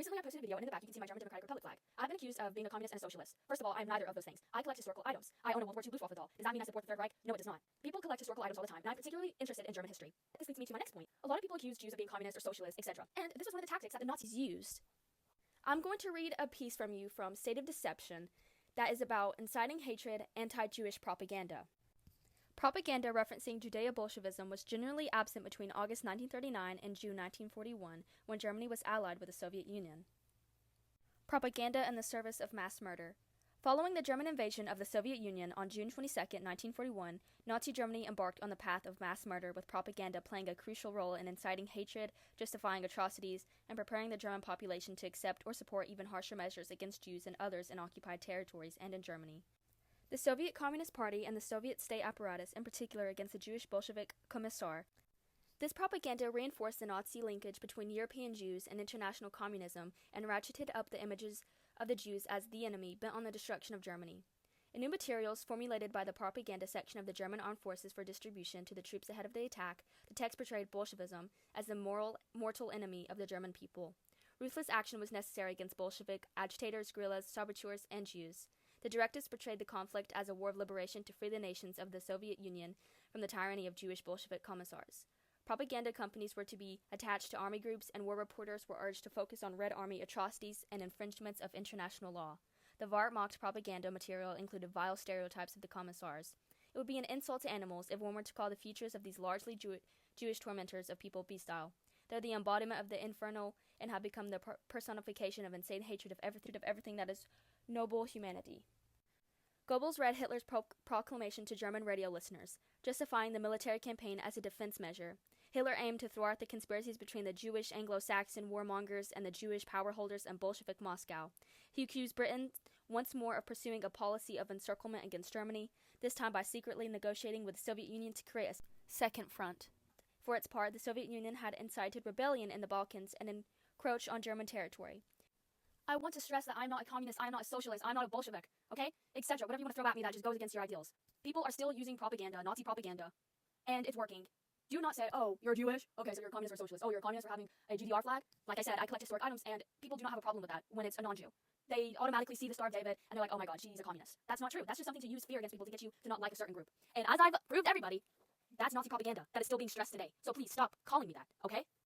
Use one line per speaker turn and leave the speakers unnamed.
Recently, I posted a video, and in the back, you can see my German Democratic Republic flag. I've been accused of being a communist and a socialist. First of all, I'm neither of those things. I collect historical items. I own a World War II Luftwaffe doll. Does that mean I support the Third Reich? No, it does not. People collect historical items all the time, and I'm particularly interested in German history. This leads me to my next point. A lot of people accuse Jews of being communist or socialist, etc. And this was one of the tactics that the Nazis used. I'm going to read a piece from you from State of Deception that is about inciting hatred, anti-Jewish propaganda. Propaganda referencing Judeo-Bolshevism was generally absent between August 1939 and June 1941, when Germany was allied with the Soviet Union. Propaganda in the service of mass murder. Following the German invasion of the Soviet Union on June 22, 1941, Nazi Germany embarked on the path of mass murder, with propaganda playing a crucial role in inciting hatred, justifying atrocities, and preparing the German population to accept or support even harsher measures against Jews and others in occupied territories and in Germany. The Soviet Communist Party and the Soviet state apparatus, in particular against the Jewish Bolshevik Commissar. This propaganda reinforced the Nazi linkage between European Jews and international communism and ratcheted up the images of the Jews as the enemy bent on the destruction of Germany. In new materials formulated by the propaganda section of the German armed forces for distribution to the troops ahead of the attack, the text portrayed Bolshevism as the mortal enemy of the German people. Ruthless action was necessary against Bolshevik agitators, guerrillas, saboteurs, and Jews. The directives portrayed the conflict as a war of liberation to free the nations of the Soviet Union from the tyranny of Jewish Bolshevik commissars. Propaganda companies were to be attached to army groups, and war reporters were urged to focus on Red Army atrocities and infringements of international law. The Wehrmacht propaganda material included vile stereotypes of the commissars. It would be an insult to animals if one were to call the features of these largely Jewish tormentors of people bestial. They're the embodiment of the infernal and have become the personification of insane hatred of everything that is noble humanity. Goebbels read Hitler's proclamation to German radio listeners, justifying the military campaign as a defense measure. Hitler aimed to thwart the conspiracies between the Jewish Anglo-Saxon warmongers and the Jewish power holders in Bolshevik Moscow. He accused Britain once more of pursuing a policy of encirclement against Germany, this time by secretly negotiating with the Soviet Union to create a second front. For its part, the Soviet Union had incited rebellion in the Balkans and encroached on German territory. I want to stress that I'm not a communist, I'm not a socialist, I'm not a Bolshevik, okay? Etc. Whatever you want to throw at me that just goes against your ideals. People are still using propaganda, Nazi propaganda, and it's working. Do not say, oh, you're Jewish? Okay, so you're a communist or a socialist. Oh, you're a communist for having a GDR flag? Like I said, I collect historic items, and people do not have a problem with that when it's a non-Jew. They automatically see the Star of David, and they're like, oh my god, she's a communist. That's not true. That's just something to use fear against people to get you to not like a certain group. And as I've proved everybody, that's Nazi propaganda that is still being stressed today. So please stop calling me that, okay?